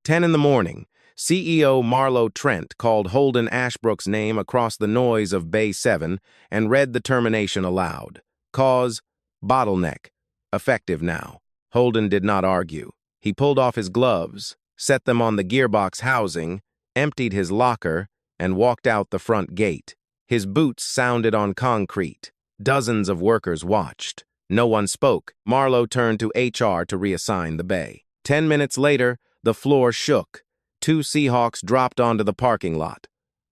10 in the morning, CEO Marlo Trent called Holden Ashbrook's name across the noise of Bay 7 and read the termination aloud. Cause, bottleneck. Effective now. Holden did not argue. He pulled off his gloves, set them on the gearbox housing, emptied his locker, and walked out the front gate. His boots sounded on concrete. Dozens of workers watched. No one spoke. Marlo turned to HR to reassign the bay. 10 minutes later, the floor shook. 2 Seahawks dropped onto the parking lot.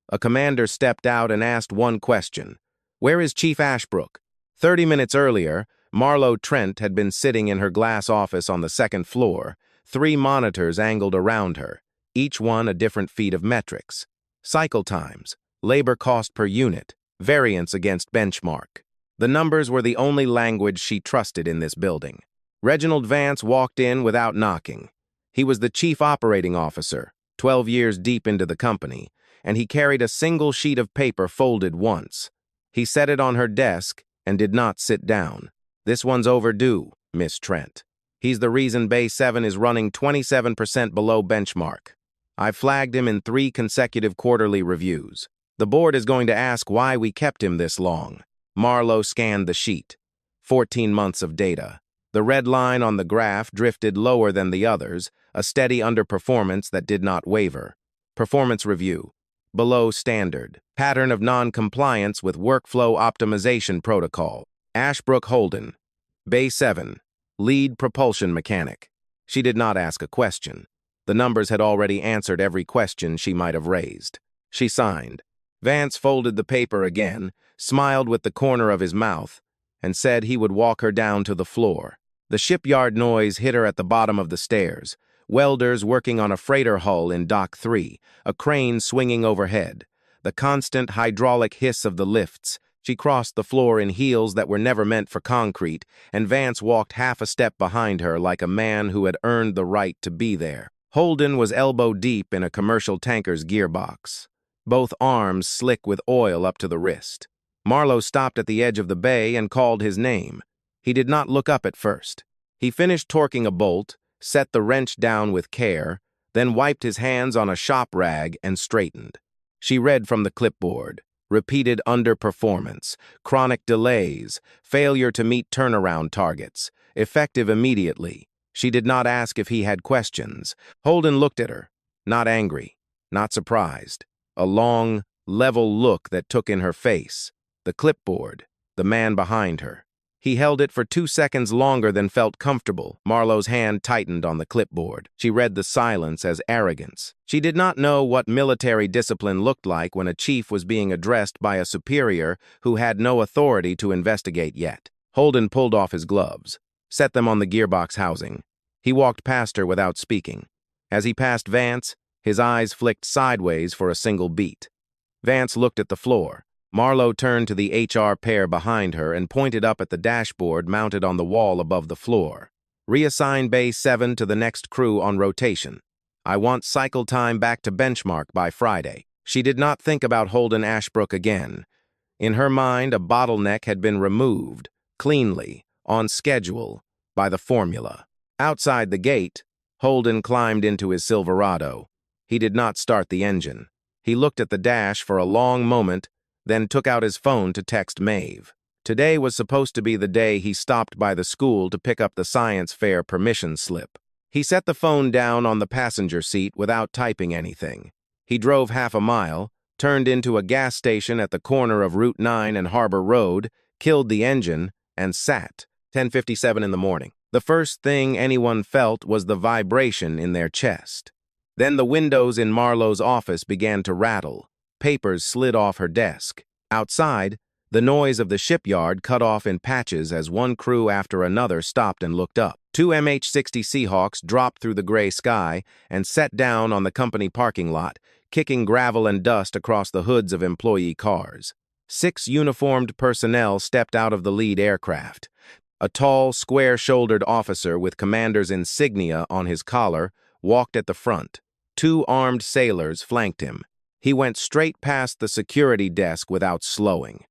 A commander stepped out and asked one question. "Where is Chief Ashbrook?" 30 minutes earlier, Marlo Trent had been sitting in her glass office on the second floor, 3 monitors angled around her, each one a different feed of metrics. Cycle times, labor cost per unit, variance against benchmark. The numbers were the only language she trusted in this building. Reginald Vance walked in without knocking. He was the chief operating officer, 12 years deep into the company, and he carried a single sheet of paper folded once. He set it on her desk and did not sit down. "This one's overdue, Miss Trent. He's the reason Bay 7 is running 27% below benchmark. I've flagged him in 3 consecutive quarterly reviews. The board is going to ask why we kept him this long." Marlo scanned the sheet. 14 months of data. The red line on the graph drifted lower than the others, a steady underperformance that did not waver. Performance review. Below standard. Pattern of non-compliance with workflow optimization protocol. Ashbrook Holden. Bay 7. Lead propulsion mechanic. She did not ask a question. The numbers had already answered every question she might have raised. She signed. Vance folded the paper again, smiled with the corner of his mouth, and said he would walk her down to the floor. The shipyard noise hit her at the bottom of the stairs. Welders working on a freighter hull in Dock 3, a crane swinging overhead. The constant hydraulic hiss of the lifts. She crossed the floor in heels that were never meant for concrete, and Vance walked half a step behind her like a man who had earned the right to be there. Holden was elbow-deep in a commercial tanker's gearbox, both arms slick with oil up to the wrist. Marlo stopped at the edge of the bay and called his name. He did not look up at first. He finished torquing a bolt, set the wrench down with care, then wiped his hands on a shop rag and straightened. She read from the clipboard. Repeated underperformance, chronic delays, failure to meet turnaround targets, effective immediately. She did not ask if he had questions. Holden looked at her, not angry, not surprised. A long, level look that took in her face. The clipboard, the man behind her. He held it for 2 seconds longer than felt comfortable. Marlo's hand tightened on the clipboard. She read the silence as arrogance. She did not know what military discipline looked like when a chief was being addressed by a superior who had no authority to investigate yet. Holden pulled off his gloves, set them on the gearbox housing. He walked past her without speaking. As he passed Vance, his eyes flicked sideways for a single beat. Vance looked at the floor. Marlo turned to the HR pair behind her and pointed up at the dashboard mounted on the wall above the floor. "Reassign Bay 7 to the next crew on rotation. I want cycle time back to benchmark by Friday." She did not think about Holden Ashbrook again. In her mind, a bottleneck had been removed, cleanly, on schedule, by the formula. Outside the gate, Holden climbed into his Silverado. He did not start the engine. He looked at the dash for a long moment, then took out his phone to text Maeve. Today was supposed to be the day he stopped by the school to pick up the science fair permission slip. He set the phone down on the passenger seat without typing anything. He drove half a mile, turned into a gas station at the corner of Route 9 and Harbor Road, killed the engine, and sat. 10:57 in the morning. The first thing anyone felt was the vibration in their chest. Then the windows in Marlo's office began to rattle. Papers slid off her desk. Outside, the noise of the shipyard cut off in patches as one crew after another stopped and looked up. 2 MH-60 Seahawks dropped through the gray sky and set down on the company parking lot, kicking gravel and dust across the hoods of employee cars. 6 uniformed personnel stepped out of the lead aircraft. A tall, square-shouldered officer with commander's insignia on his collar walked at the front. 2 armed sailors flanked him. He went straight past the security desk without slowing.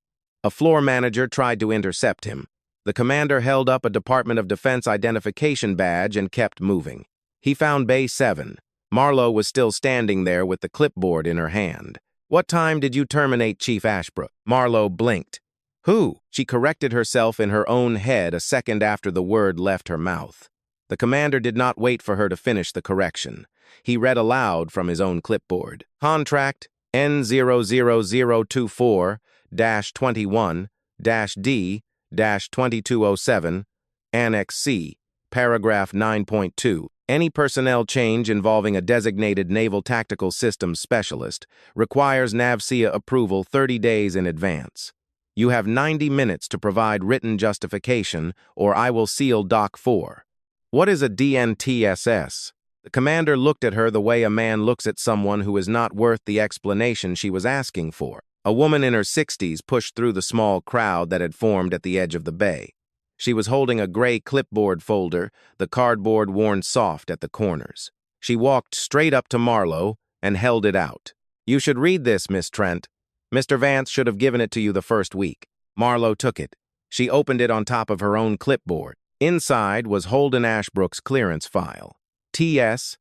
A floor manager tried to intercept him. The commander held up a Department of Defense identification badge and kept moving. He found Bay 7. Marlowe was still standing there with the clipboard in her hand. "What time did you terminate Chief Ashbrook?" Marlowe blinked. "Who?" She corrected herself in her own head a second after the word left her mouth. The commander did not wait for her to finish the correction. He read aloud from his own clipboard. "Contract N00024-21-D-2207, Annex C, Paragraph 9.2. Any personnel change involving a designated Naval Tactical Systems specialist requires NAVSEA approval 30 days in advance. You have 90 minutes to provide written justification, or I will seal Dock 4. What is a DNTSS?" The commander looked at her the way a man looks at someone who is not worth the explanation she was asking for. A woman in her 60s pushed through the small crowd that had formed at the edge of the bay. She was holding a gray clipboard folder, the cardboard worn soft at the corners. She walked straight up to Marlowe and held it out. "You should read this, Miss Trent. Mr. Vance should have given it to you the first week." Marlowe took it. She opened it on top of her own clipboard. Inside was Holden Ashbrook's clearance file. TS/SCI,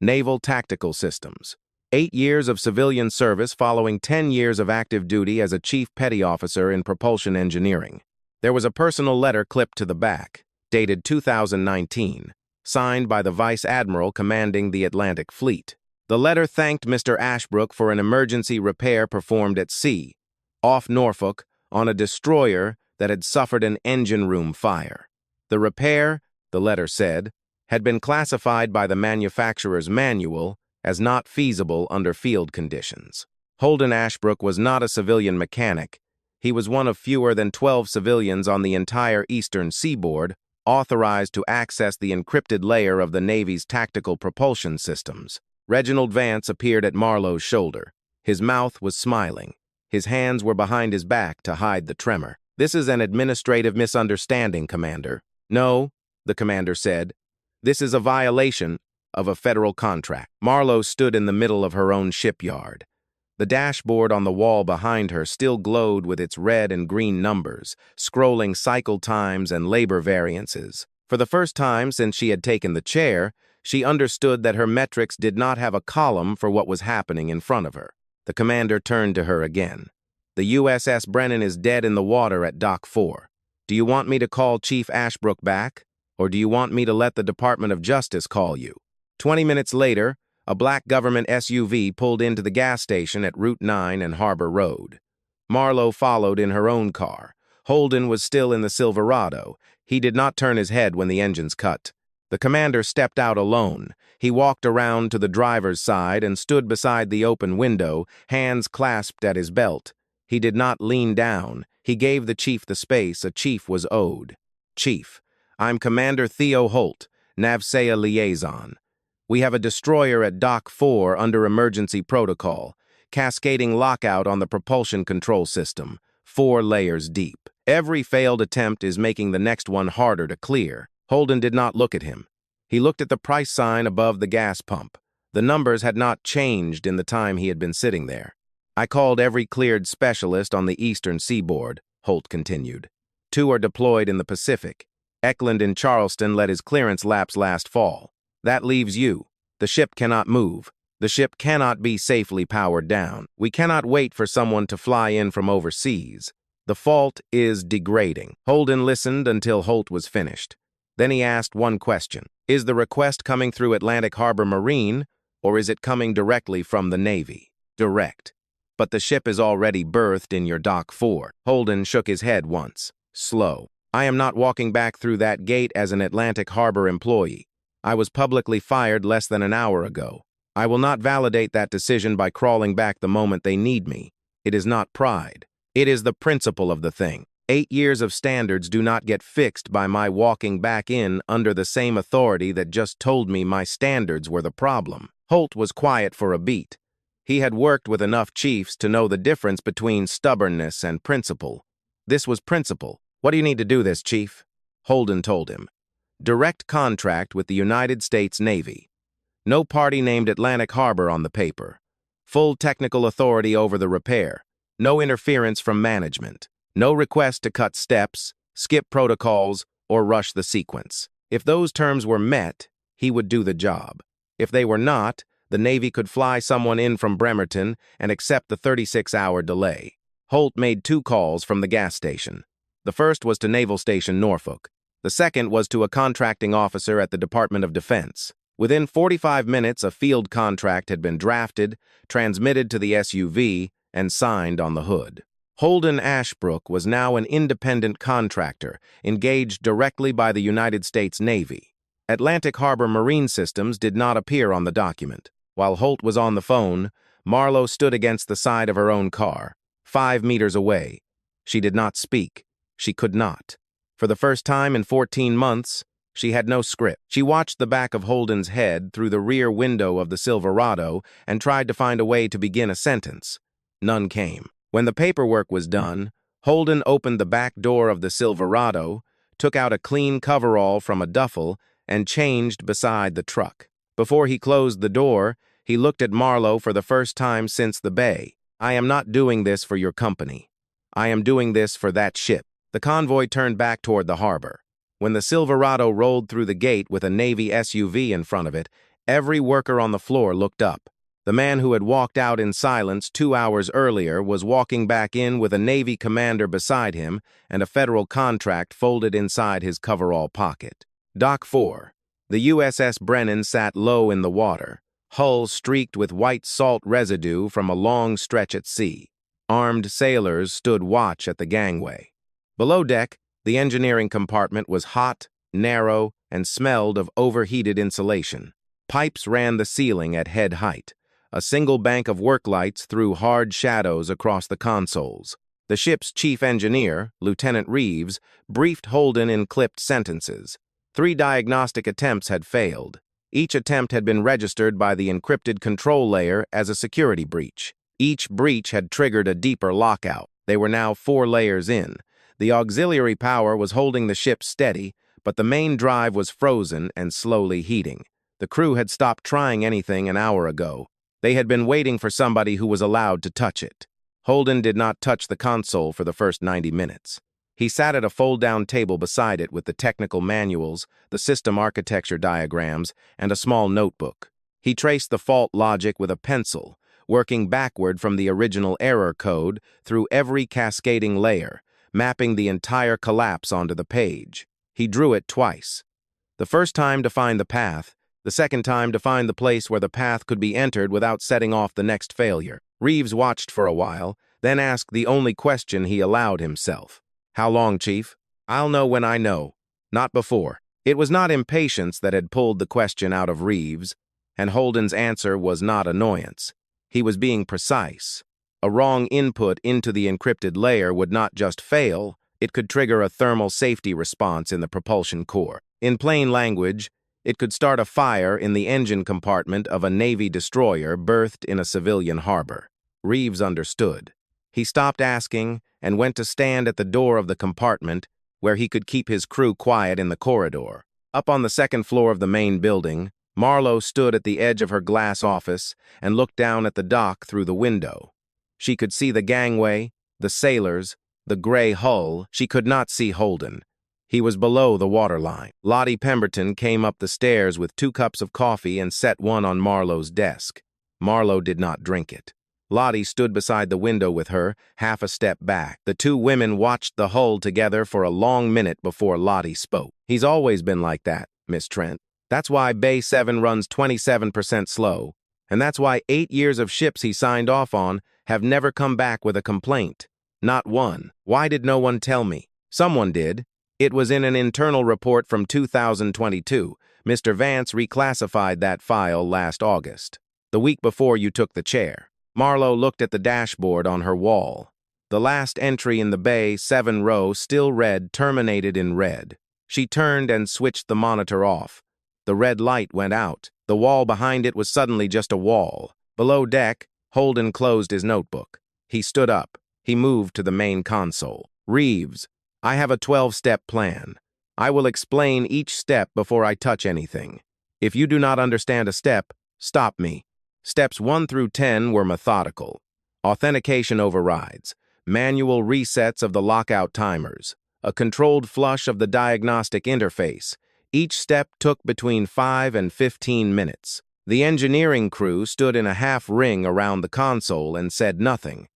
Naval Tactical Systems. 8 years of civilian service following 10 years of active duty as a chief petty officer in propulsion engineering. There was a personal letter clipped to the back, dated 2019, signed by the Vice Admiral commanding the Atlantic Fleet. The letter thanked Mr. Ashbrook for an emergency repair performed at sea, off Norfolk, on a destroyer that had suffered an engine room fire. The repair, the letter said, had been classified by the manufacturer's manual as not feasible under field conditions. Holden Ashbrook was not a civilian mechanic. He was one of fewer than 12 civilians on the entire eastern seaboard authorized to access the encrypted layer of the Navy's tactical propulsion systems. Reginald Vance appeared at Marlowe's shoulder. His mouth was smiling. His hands were behind his back to hide the tremor. "This is an administrative misunderstanding, Commander." "No," the commander said. "This is a violation of a federal contract." Marlowe stood in the middle of her own shipyard. The dashboard on the wall behind her still glowed with its red and green numbers, scrolling cycle times and labor variances. For the first time since she had taken the chair, she understood that her metrics did not have a column for what was happening in front of her. The commander turned to her again. "The USS Brennan is dead in the water at Dock 4. Do you want me to call Chief Ashbrook back, or do you want me to let the Department of Justice call you?" 20 minutes later, a black government SUV pulled into the gas station at Route 9 and Harbor Road. Marlowe followed in her own car. Holden was still in the Silverado. He did not turn his head when the engines cut. The commander stepped out alone. He walked around to the driver's side and stood beside the open window, hands clasped at his belt. He did not lean down. He gave the chief the space a chief was owed. "Chief, I'm Commander Theo Holt, NAVSEA Liaison. We have a destroyer at Dock 4 under emergency protocol, cascading lockout on the propulsion control system, 4 layers deep. Every failed attempt is making the next one harder to clear." Holden did not look at him. He looked at the price sign above the gas pump. The numbers had not changed in the time he had been sitting there. "I called every cleared specialist on the eastern seaboard," Holt continued. 2 are deployed in the Pacific. Eklund in Charleston let his clearance lapse last fall. That leaves you. The ship cannot move. The ship cannot be safely powered down. We cannot wait for someone to fly in from overseas. The fault is degrading." Holden listened until Holt was finished. Then he asked one question. "Is the request coming through Atlantic Harbor Marine, or is it coming directly from the Navy?" "Direct. But the ship is already berthed in your Dock 4. Holden shook his head once. Slow. "I am not walking back through that gate as an Atlantic Harbor employee. I was publicly fired less than an hour ago. I will not validate that decision by crawling back the moment they need me. It is not pride. It is the principle of the thing. 8 years of standards do not get fixed by my walking back in under the same authority that just told me my standards were the problem." Holt was quiet for a beat. He had worked with enough chiefs to know the difference between stubbornness and principle. This was principle. "What do you need to do this, Chief?" Holden told him. "Direct contract with the United States Navy. No party named Atlantic Harbor on the paper. Full technical authority over the repair. No interference from management. No request to cut steps, skip protocols, or rush the sequence." If those terms were met, he would do the job. If they were not, the Navy could fly someone in from Bremerton and accept the 36-hour delay. Holt made 2 calls from the gas station. The first was to Naval Station Norfolk. The second was to a contracting officer at the Department of Defense. Within 45 minutes, a field contract had been drafted, transmitted to the SUV, and signed on the hood. Holden Ashbrook was now an independent contractor, engaged directly by the United States Navy. Atlantic Harbor Marine Systems did not appear on the document. While Holt was on the phone, Marlowe stood against the side of her own car, 5 meters away. She did not speak. She could not. For the first time in 14 months, she had no script. She watched the back of Holden's head through the rear window of the Silverado and tried to find a way to begin a sentence. None came. When the paperwork was done, Holden opened the back door of the Silverado, took out a clean coverall from a duffel, and changed beside the truck. Before he closed the door, he looked at Marlowe for the first time since the bay. "I am not doing this for your company. I am doing this for that ship." The convoy turned back toward the harbor. When the Silverado rolled through the gate with a Navy SUV in front of it, every worker on the floor looked up. The man who had walked out in silence 2 hours earlier was walking back in with a Navy commander beside him and a federal contract folded inside his coverall pocket. Dock 4. The USS Brennan sat low in the water, hull streaked with white salt residue from a long stretch at sea. Armed sailors stood watch at the gangway. Below deck, the engineering compartment was hot, narrow, and smelled of overheated insulation. Pipes ran the ceiling at head height. A single bank of work lights threw hard shadows across the consoles. The ship's chief engineer, Lieutenant Reeves, briefed Holden in clipped sentences. 3 diagnostic attempts had failed. Each attempt had been registered by the encrypted control layer as a security breach. Each breach had triggered a deeper lockout. They were now 4 layers in. The auxiliary power was holding the ship steady, but the main drive was frozen and slowly heating. The crew had stopped trying anything an hour ago. They had been waiting for somebody who was allowed to touch it. Holden did not touch the console for the first 90 minutes. He sat at a fold-down table beside it with the technical manuals, the system architecture diagrams, and a small notebook. He traced the fault logic with a pencil, working backward from the original error code through every cascading layer, mapping the entire collapse onto the page. He drew it twice. The first time to find the path, the second time to find the place where the path could be entered without setting off the next failure. Reeves watched for a while, then asked the only question he allowed himself. "How long, Chief?" "I'll know when I know, not before." It was not impatience that had pulled the question out of Reeves, and Holden's answer was not annoyance. He was being precise. A wrong input into the encrypted layer would not just fail, it could trigger a thermal safety response in the propulsion core. In plain language, it could start a fire in the engine compartment of a Navy destroyer berthed in a civilian harbor. Reeves understood. He stopped asking and went to stand at the door of the compartment where he could keep his crew quiet in the corridor. Up on the 2nd floor of the main building, Marlowe stood at the edge of her glass office and looked down at the dock through the window. She could see the gangway, the sailors, the gray hull. She could not see Holden. He was below the waterline. Lottie Pemberton came up the stairs with 2 cups of coffee and set one on Marlowe's desk. Marlowe did not drink it. Lottie stood beside the window with her, half a step back. The 2 women watched the hull together for a long minute before Lottie spoke. "He's always been like that, Miss Trent. That's why Bay 7 runs 27% slow, and that's why 8 years of ships he signed off on have never come back with a complaint. Not one. Why did no one tell me? Someone did. It was in an internal report from 2022. Mr. Vance reclassified that file last August, the week before you took the chair." Marlowe looked at the dashboard on her wall. The last entry in the Bay 7 row still read "terminated" in red. She turned and switched the monitor off. The red light went out. The wall behind it was suddenly just a wall. Below deck, Holden closed his notebook. He stood up. He moved to the main console. "Reeves, I have a 12-step plan. I will explain each step before I touch anything. If you do not understand a step, stop me." Steps 1 through 10 were methodical. Authentication overrides, manual resets of the lockout timers, a controlled flush of the diagnostic interface, Each step took between 5 and 15 minutes. The engineering crew stood in a half-ring around the console and said nothing.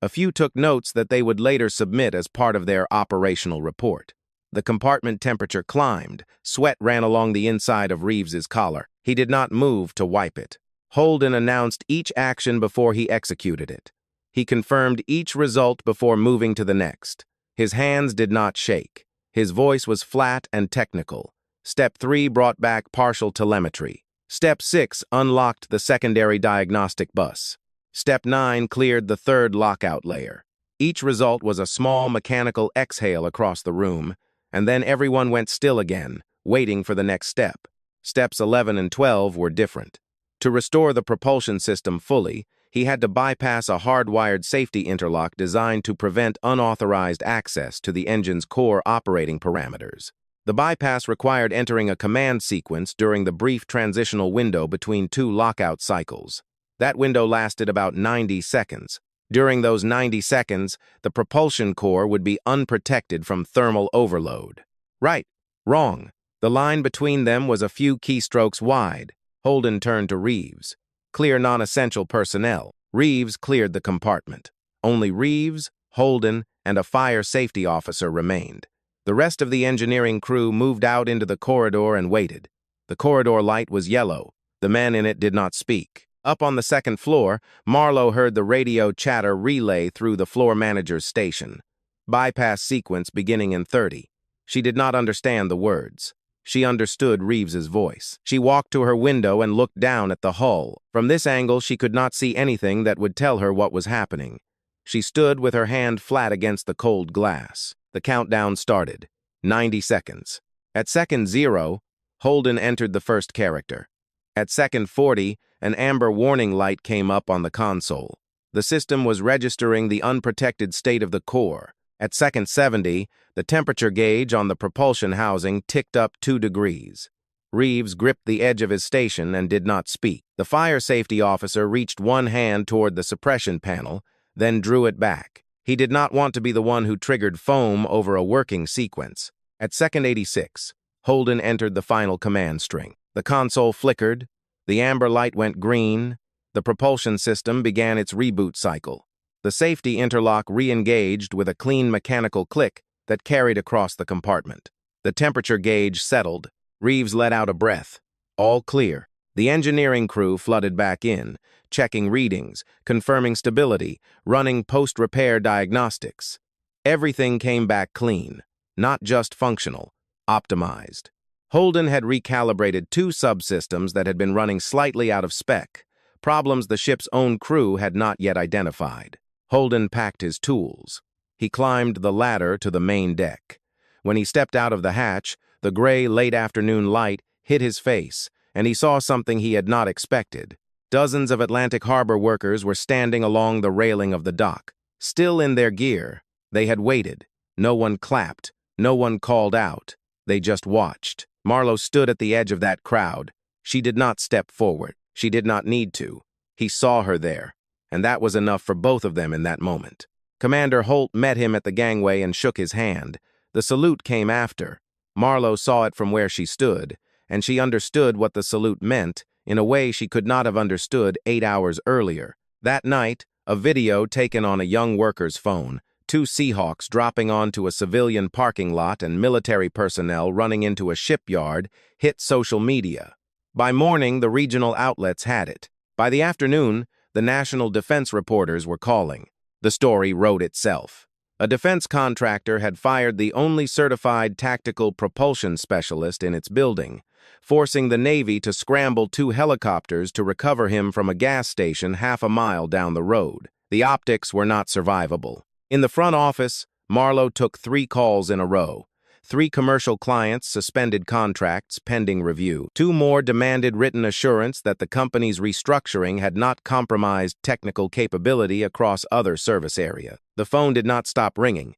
A few took notes that they would later submit as part of their operational report. The compartment temperature climbed. Sweat ran along the inside of Reeves's collar. He did not move to wipe it. Holden announced each action before he executed it. He confirmed each result before moving to the next. His hands did not shake. His voice was flat and technical. Step 3 brought back partial telemetry. Step 6 unlocked the secondary diagnostic bus. Step 9 cleared the third lockout layer. Each result was a small mechanical exhale across the room, and then everyone went still again, waiting for the next step. Steps 11 and 12 were different. To restore the propulsion system fully, he had to bypass a hardwired safety interlock designed to prevent unauthorized access to the engine's core operating parameters. The bypass required entering a command sequence during the brief transitional window between two lockout cycles. That window lasted about 90 seconds. During those 90 seconds, the propulsion core would be unprotected from thermal overload. Right, wrong. The line between them was a few keystrokes wide. Holden turned to Reeves. Clear non-essential personnel. Reeves cleared the compartment. Only Reeves, Holden, and a fire safety officer remained. The rest of the engineering crew moved out into the corridor and waited. The corridor light was yellow. The men in it did not speak. Up on the second floor, Marlowe heard the radio chatter relay through the floor manager's station. Bypass sequence beginning in 30. She did not understand the words. She understood Reeves's voice. She walked to her window and looked down at the hull. From this angle, she could not see anything that would tell her what was happening. She stood with her hand flat against the cold glass. The countdown started. 90 seconds. At second 0, Holden entered the first character. At second 40, an amber warning light came up on the console. The system was registering the unprotected state of the core. At second 70, the temperature gauge on the propulsion housing ticked up 2 degrees. Reeves gripped the edge of his station and did not speak. The fire safety officer reached one hand toward the suppression panel, then drew it back. He did not want to be the one who triggered foam over a working sequence. At second 86, Holden entered the final command string. The console flickered. The amber light went green. The propulsion system began its reboot cycle. The safety interlock re-engaged with a clean mechanical click that carried across the compartment. The temperature gauge settled. Reeves let out a breath. All clear. The engineering crew flooded back in, checking readings, confirming stability, running post-repair diagnostics. Everything came back clean, not just functional, optimized. Holden had recalibrated 2 subsystems that had been running slightly out of spec, problems the ship's own crew had not yet identified. Holden packed his tools. He climbed the ladder to the main deck. When he stepped out of the hatch, the gray late-afternoon light hit his face, and he saw something he had not expected. Dozens of Atlantic Harbor workers were standing along the railing of the dock. Still in their gear, they had waited. No one clapped. No one called out. They just watched. Marlowe stood at the edge of that crowd. She did not step forward. She did not need to. He saw her there, and that was enough for both of them in that moment. Commander Holt met him at the gangway and shook his hand. The salute came after. Marlowe saw it from where she stood, and she understood what the salute meant in a way she could not have understood 8 hours earlier. That night, a video taken on a young worker's phone, 2 Seahawks dropping onto a civilian parking lot and military personnel running into a shipyard, hit social media. By morning, the regional outlets had it. By the afternoon, the national defense reporters were calling. The story wrote itself. A defense contractor had fired the only certified tactical propulsion specialist in its building, forcing the Navy to scramble 2 helicopters to recover him from a gas station half a mile down the road. The optics were not survivable. In the front office, Marlowe took 3 calls in a row. 3 commercial clients suspended contracts pending review. 2 more demanded written assurance that the company's restructuring had not compromised technical capability across other service area. The phone did not stop ringing.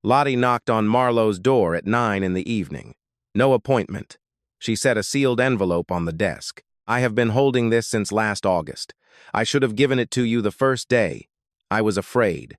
Lottie knocked on Marlowe's door at 9 in the evening. No appointment. She set a sealed envelope on the desk. I have been holding this since last August. I should have given it to you the first day. I was afraid.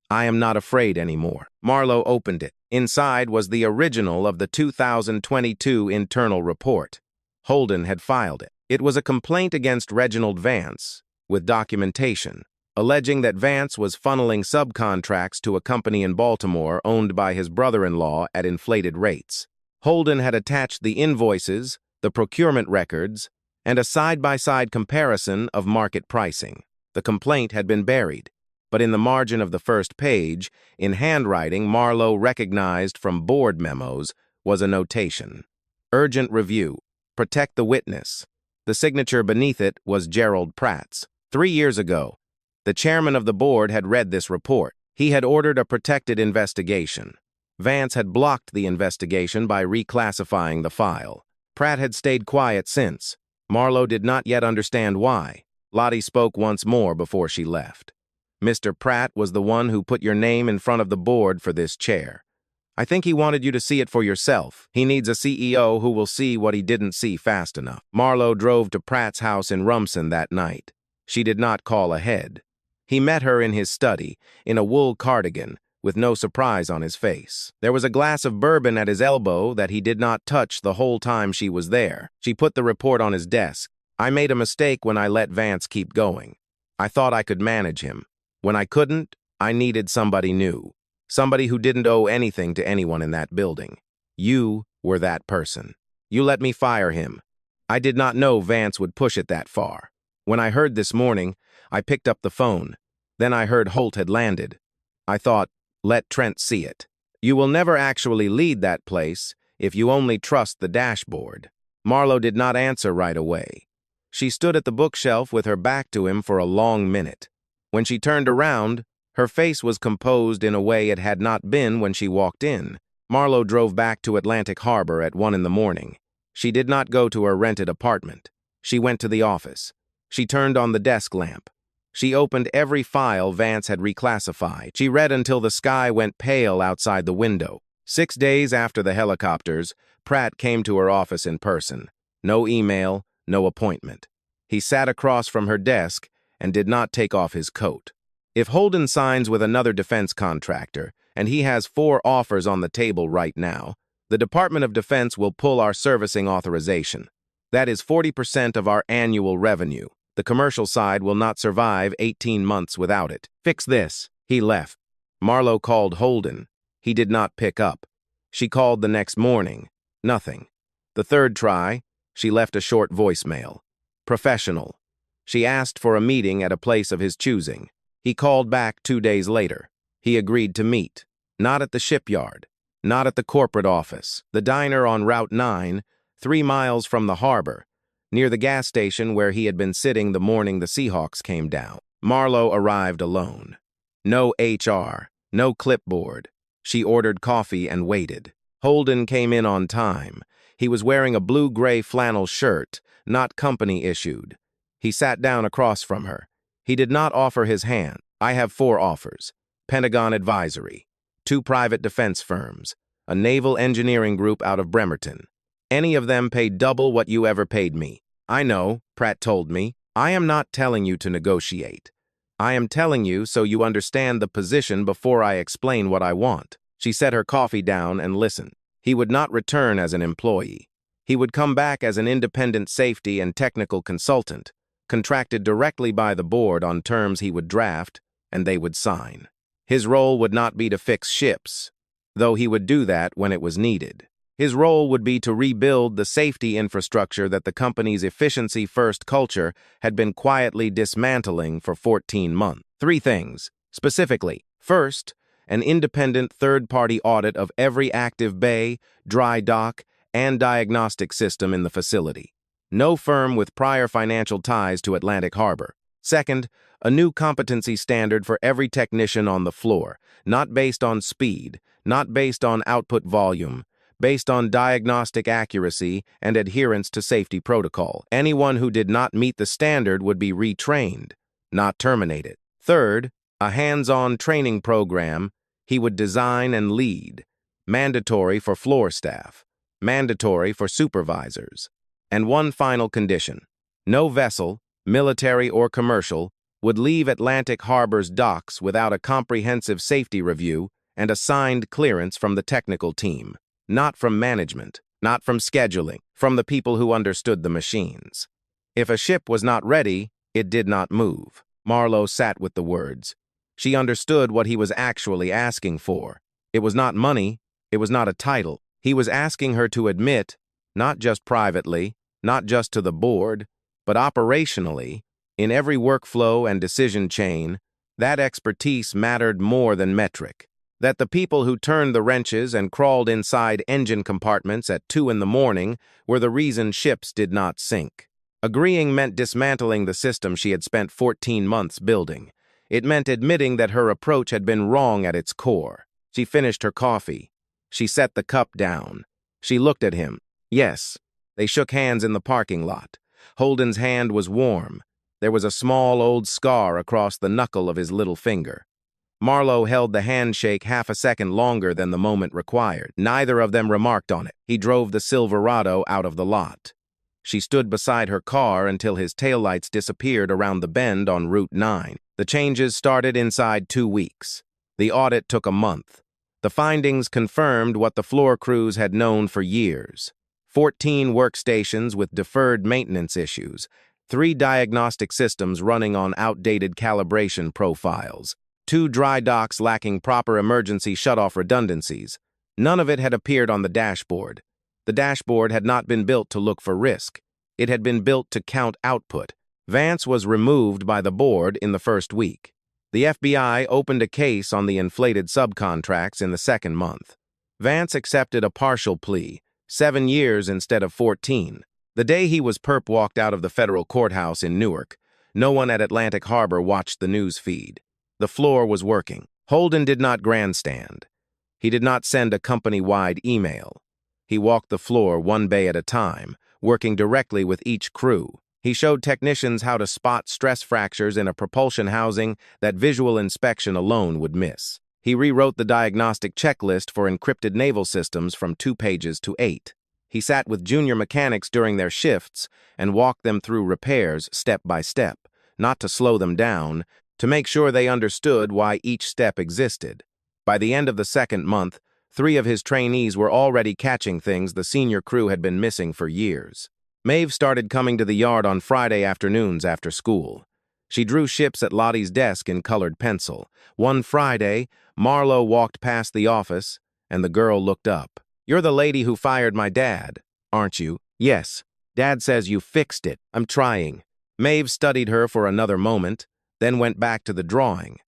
I am not afraid anymore. Marlowe opened it. Inside was the original of the 2022 internal report. Holden had filed it. It was a complaint against Reginald Vance, with documentation, alleging that Vance was funneling subcontracts to a company in Baltimore owned by his brother-in-law at inflated rates. Holden had attached the invoices, the procurement records, and a side-by-side comparison of market pricing. The complaint had been buried, but in the margin of the first page, in handwriting Marlowe recognized from board memos, was a notation. Urgent review. Protect the witness. The signature beneath it was Gerald Pratt's. 3 years ago, the chairman of the board had read this report. He had ordered a protected investigation. Vance had blocked the investigation by reclassifying the file. Pratt had stayed quiet since. Marlowe did not yet understand why. Lottie spoke once more before she left. Mr. Pratt was the one who put your name in front of the board for this chair. I think he wanted you to see it for yourself. He needs a CEO who will see what he didn't see fast enough. Marlowe drove to Pratt's house in Rumson that night. She did not call ahead. He met her in his study, in a wool cardigan, with no surprise on his face. There was a glass of bourbon at his elbow that he did not touch the whole time she was there. She put the report on his desk. I made a mistake when I let Vance keep going. I thought I could manage him. When I couldn't, I needed somebody new. Somebody who didn't owe anything to anyone in that building. You were that person. You let me fire him. I did not know Vance would push it that far. When I heard this morning, I picked up the phone. Then I heard Holt had landed. I thought, let Trent see it. You will never actually lead that place if you only trust the dashboard. Marlowe did not answer right away. She stood at the bookshelf with her back to him for a long minute. When she turned around, her face was composed in a way it had not been when she walked in. Marlowe drove back to Atlantic Harbor at 1 in the morning. She did not go to her rented apartment. She went to the office. She turned on the desk lamp. She opened every file Vance had reclassified. She read until the sky went pale outside the window. 6 days after the helicopters, Pratt came to her office in person. No email, no appointment. He sat across from her desk and did not take off his coat. If Holden signs with another defense contractor, and he has 4 offers on the table right now, the Department of Defense will pull our servicing authorization. That is 40% of our annual revenue. The commercial side will not survive 18 months without it. Fix this. He left. Marlowe called Holden. He did not pick up. She called the next morning. Nothing. The third try, she left a short voicemail. Professional. She asked for a meeting at a place of his choosing. He called back 2 days later. He agreed to meet. Not at the shipyard. Not at the corporate office. The diner on Route 9, 3 miles from the harbor, near the gas station where he had been sitting the morning the Seahawks came down. Marlowe arrived alone. No HR, no clipboard. She ordered coffee and waited. Holden came in on time. He was wearing a blue-gray flannel shirt, not company-issued. He sat down across from her. He did not offer his hand. I have 4 offers. Pentagon Advisory, 2 private defense firms, a naval engineering group out of Bremerton. Any of them pay double what you ever paid me. I know, Pratt told me. I am not telling you to negotiate. I am telling you so you understand the position before I explain what I want. She set her coffee down and listened. He would not return as an employee. He would come back as an independent safety and technical consultant, contracted directly by the board on terms he would draft, and they would sign. His role would not be to fix ships, though he would do that when it was needed. His role would be to rebuild the safety infrastructure that the company's efficiency-first culture had been quietly dismantling for 14 months. 3 things, specifically. First, an independent third-party audit of every active bay, dry dock, and diagnostic system in the facility. No firm with prior financial ties to Atlantic Harbor. Second, a new competency standard for every technician on the floor, not based on speed, not based on output volume, based on diagnostic accuracy and adherence to safety protocol. Anyone who did not meet the standard would be retrained, not terminated. Third, a hands-on training program he would design and lead, mandatory for floor staff, mandatory for supervisors. And one final condition: no vessel, military or commercial, would leave Atlantic Harbor's docks without a comprehensive safety review and a signed clearance from the technical team. Not from management, not from scheduling, from the people who understood the machines. If a ship was not ready, it did not move. Marlowe sat with the words. She understood what he was actually asking for. It was not money, it was not a title. He was asking her to admit, not just privately, not just to the board, but operationally, in every workflow and decision chain, that expertise mattered more than metric. That the people who turned the wrenches and crawled inside engine compartments at 2 in the morning were the reason ships did not sink. Agreeing meant dismantling the system she had spent 14 months building. It meant admitting that her approach had been wrong at its core. She finished her coffee. She set the cup down. She looked at him. Yes. They shook hands in the parking lot. Holden's hand was warm. There was a small old scar across the knuckle of his little finger. Marlowe held the handshake half a second longer than the moment required. Neither of them remarked on it. He drove the Silverado out of the lot. She stood beside her car until his taillights disappeared around the bend on Route 9. The changes started inside 2 weeks. The audit took a month. The findings confirmed what the floor crews had known for years. 14 workstations with deferred maintenance issues, 3 diagnostic systems running on outdated calibration profiles, 2 dry docks lacking proper emergency shutoff redundancies. None of it had appeared on the dashboard. The dashboard had not been built to look for risk. It had been built to count output. Vance was removed by the board in the first week. The FBI opened a case on the inflated subcontracts in the second month. Vance accepted a partial plea, 7 years instead of 14. The day he was perp walked out of the federal courthouse in Newark, no one at Atlantic Harbor watched the news feed. The floor was working. Holden did not grandstand. He did not send a company-wide email. He walked the floor one bay at a time, working directly with each crew. He showed technicians how to spot stress fractures in a propulsion housing that visual inspection alone would miss. He rewrote the diagnostic checklist for encrypted naval systems from 2 pages to 8. He sat with junior mechanics during their shifts and walked them through repairs step by step, not to slow them down, to make sure they understood why each step existed. By the end of the second month, 3 of his trainees were already catching things the senior crew had been missing for years. Maeve started coming to the yard on Friday afternoons after school. She drew ships at Lottie's desk in colored pencil. One Friday, Marlowe walked past the office, and the girl looked up. "You're the lady who fired my dad, aren't you?" "Yes. Dad says you fixed it." "I'm trying." Maeve studied her for another moment, then went back to the drawing.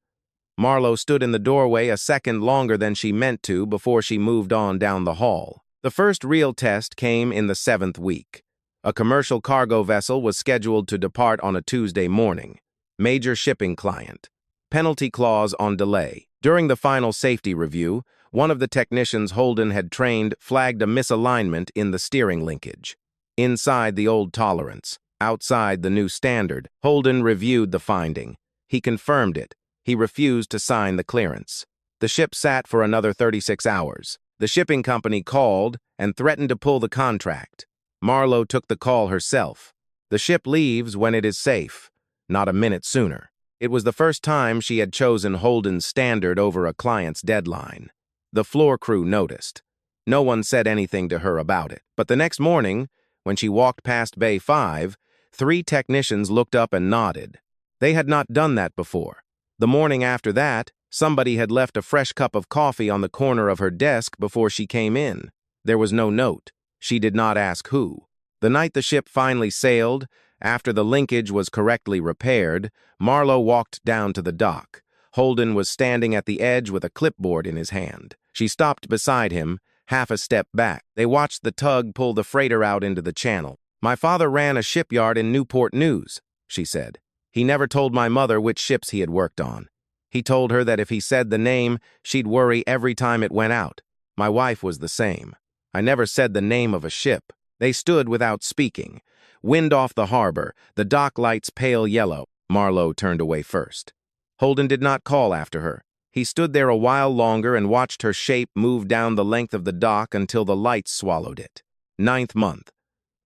Marlowe stood in the doorway a second longer than she meant to before she moved on down the hall. The first real test came in the 7th week. A commercial cargo vessel was scheduled to depart on a Tuesday morning. Major shipping client. Penalty clause on delay. During the final safety review, one of the technicians Holden had trained flagged a misalignment in the steering linkage. Inside the old tolerance, outside the new standard, Holden reviewed the finding. He confirmed it. He refused to sign the clearance. The ship sat for another 36 hours. The shipping company called and threatened to pull the contract. Marlowe took the call herself. The ship leaves when it is safe, not a minute sooner. It was the first time she had chosen Holden's standard over a client's deadline. The floor crew noticed. No one said anything to her about it. But the next morning, when she walked past Bay 5, 3 technicians looked up and nodded. They had not done that before. The morning after that, somebody had left a fresh cup of coffee on the corner of her desk before she came in. There was no note. She did not ask who. The night the ship finally sailed, after the linkage was correctly repaired, Marlowe walked down to the dock. Holden was standing at the edge with a clipboard in his hand. She stopped beside him, half a step back. They watched the tug pull the freighter out into the channel. "My father ran a shipyard in Newport News," she said. "He never told my mother which ships he had worked on. He told her that if he said the name, she'd worry every time it went out. My wife was the same. I never said the name of a ship." They stood without speaking. Wind off the harbor, the dock lights pale yellow. Marlowe turned away first. Holden did not call after her. He stood there a while longer and watched her shape move down the length of the dock until the lights swallowed it. 9th month.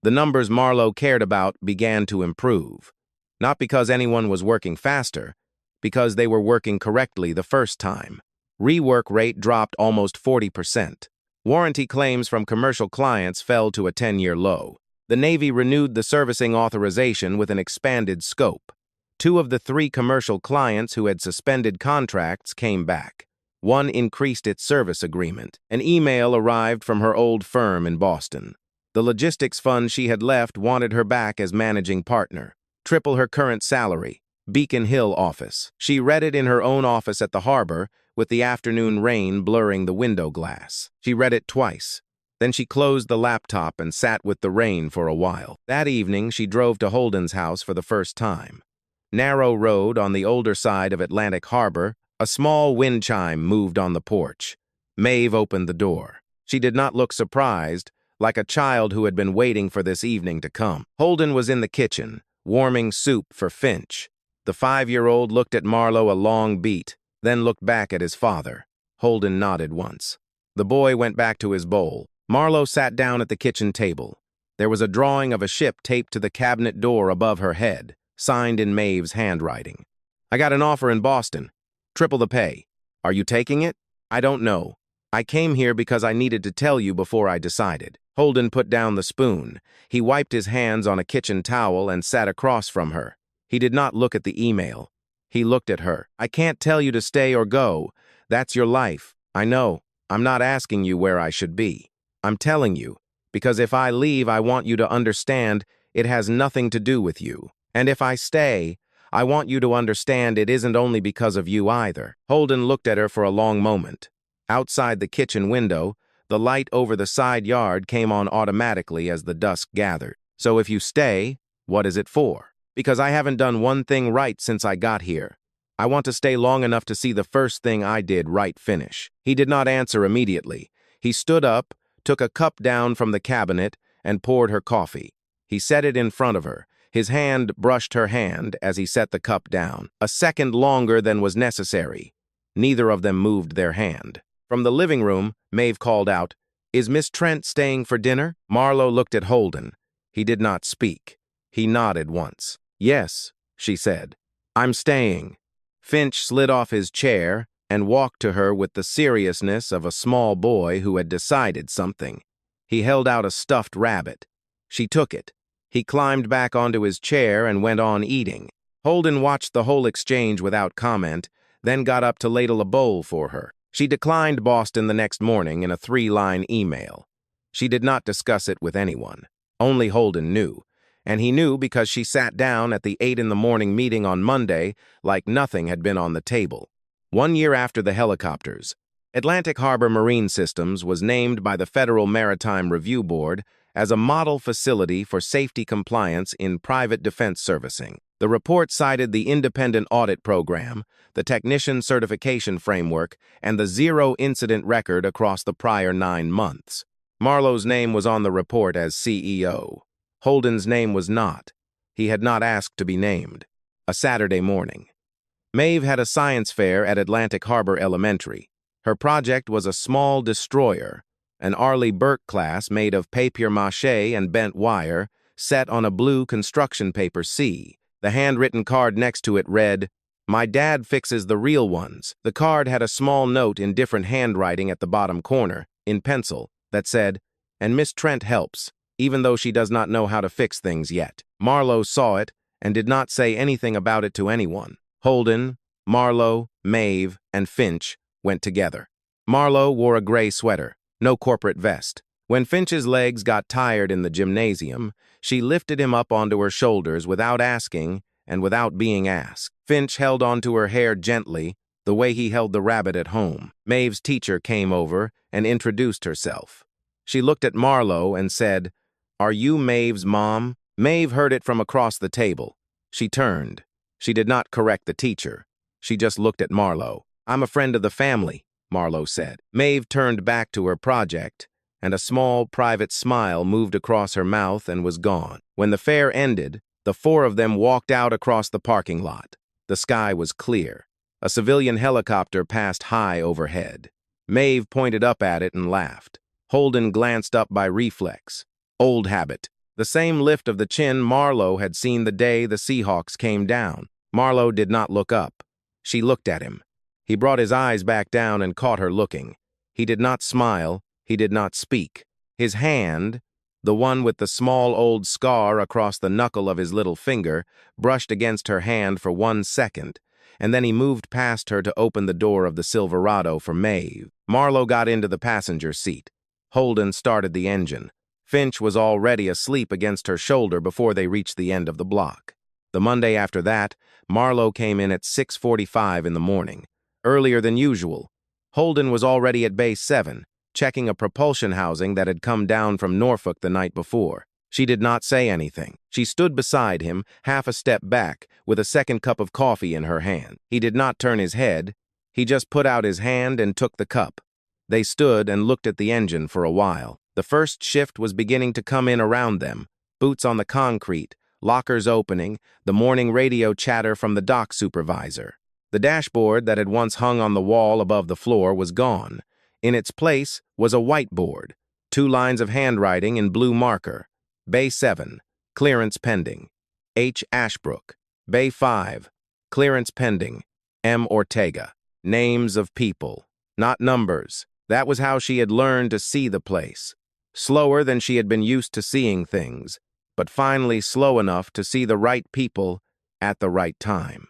The numbers Marlowe cared about began to improve. Not because anyone was working faster, because they were working correctly the first time. Rework rate dropped almost 40%. Warranty claims from commercial clients fell to a 10-year low. The Navy renewed the servicing authorization with an expanded scope. 2 of the 3 commercial clients who had suspended contracts came back. 1 increased its service agreement. An email arrived from her old firm in Boston. The logistics fund she had left wanted her back as managing partner. Triple her current salary. Beacon Hill office. She read it in her own office at the harbor, with the afternoon rain blurring the window glass. She read it twice. Then she closed the laptop and sat with the rain for a while. That evening, she drove to Holden's house for the first time. Narrow road on the older side of Atlantic Harbor, a small wind chime moved on the porch. Maeve opened the door. She did not look surprised, like a child who had been waiting for this evening to come. Holden was in the kitchen, warming soup for Finch. The 5-year-old looked at Marlowe a long beat, then looked back at his father. Holden nodded once. The boy went back to his bowl. Marlowe sat down at the kitchen table. There was a drawing of a ship taped to the cabinet door above her head, signed in Maeve's handwriting. I got an offer in Boston. Triple the pay. Are you taking it? I don't know. I came here because I needed to tell you before I decided. Holden put down the spoon. He wiped his hands on a kitchen towel and sat across from her. He did not look at the email. He looked at her. I can't tell you to stay or go. That's your life. I know. I'm not asking you where I should be. I'm telling you, because if I leave, I want you to understand it has nothing to do with you. And if I stay, I want you to understand it isn't only because of you either. Holden looked at her for a long moment. Outside the kitchen window, the light over the side yard came on automatically as the dusk gathered. So if you stay, what is it for? Because I haven't done one thing right since I got here. I want to stay long enough to see the first thing I did right finish. He did not answer immediately. He stood up, took a cup down from the cabinet, and poured her coffee. He set it in front of her. His hand brushed her hand as he set the cup down. A second longer than was necessary. Neither of them moved their hand. From the living room, Maeve called out, "Is Miss Trent staying for dinner?" Marlowe looked at Holden. He did not speak. He nodded once. "Yes," she said. "I'm staying." Finch slid off his chair and walked to her with the seriousness of a small boy who had decided something. He held out a stuffed rabbit. She took it. He climbed back onto his chair and went on eating. Holden watched the whole exchange without comment, then got up to ladle a bowl for her. She declined Boston the next morning in a 3-line email. She did not discuss it with anyone. Only Holden knew. And he knew because she sat down at the 8 in the morning meeting on Monday like nothing had been on the table. 1 year after the helicopters, Atlantic Harbor Marine Systems was named by the Federal Maritime Review Board as a model facility for safety compliance in private defense servicing. The report cited the independent audit program, the technician certification framework, and the zero incident record across the prior 9 months. Marlowe's name was on the report as CEO. Holden's name was not. He had not asked to be named. A Saturday morning. Maeve had a science fair at Atlantic Harbor Elementary. Her project was a small destroyer, an Arleigh Burke class made of papier-mâché and bent wire, set on a blue construction paper C. The handwritten card next to it read, "My dad fixes the real ones." The card had a small note in different handwriting at the bottom corner, in pencil, that said, "And Miss Trent helps, even though she does not know how to fix things yet." Marlowe saw it and did not say anything about it to anyone. Holden, Marlowe, Maeve, and Finch went together. Marlowe wore a gray sweater, no corporate vest. When Finch's legs got tired in the gymnasium, she lifted him up onto her shoulders without asking and without being asked. Finch held onto her hair gently, the way he held the rabbit at home. Maeve's teacher came over and introduced herself. She looked at Marlowe and said, "Are you Maeve's mom?" Maeve heard it from across the table. She turned. She did not correct the teacher. She just looked at Marlowe. "I'm a friend of the family," Marlowe said. Maeve turned back to her project, and a small, private smile moved across her mouth and was gone. When the fair ended, the 4 of them walked out across the parking lot. The sky was clear. A civilian helicopter passed high overhead. Maeve pointed up at it and laughed. Holden glanced up by reflex. Old habit. The same lift of the chin Marlowe had seen the day the Seahawks came down. Marlowe did not look up. She looked at him. He brought his eyes back down and caught her looking. He did not smile. He did not speak. His hand, the one with the small old scar across the knuckle of his little finger, brushed against her hand for 1 second, and then he moved past her to open the door of the Silverado for Maeve. Marlowe got into the passenger seat. Holden started the engine. Finch was already asleep against her shoulder before they reached the end of the block. The Monday after that, Marlowe came in at 6:45 in the morning, earlier than usual. Holden was already at Base 7, checking a propulsion housing that had come down from Norfolk the night before. She did not say anything. She stood beside him, half a step back, with a second cup of coffee in her hand. He did not turn his head. He just put out his hand and took the cup. They stood and looked at the engine for a while. The first shift was beginning to come in around them. Boots on the concrete, lockers opening, the morning radio chatter from the dock supervisor. The dashboard that had once hung on the wall above the floor was gone. In its place was a whiteboard, 2 lines of handwriting in blue marker. Bay 7, clearance pending. H. Ashbrook. Bay 5, clearance pending. M. Ortega. Names of people, not numbers. That was how she had learned to see the place. Slower than she had been used to seeing things, but finally slow enough to see the right people at the right time.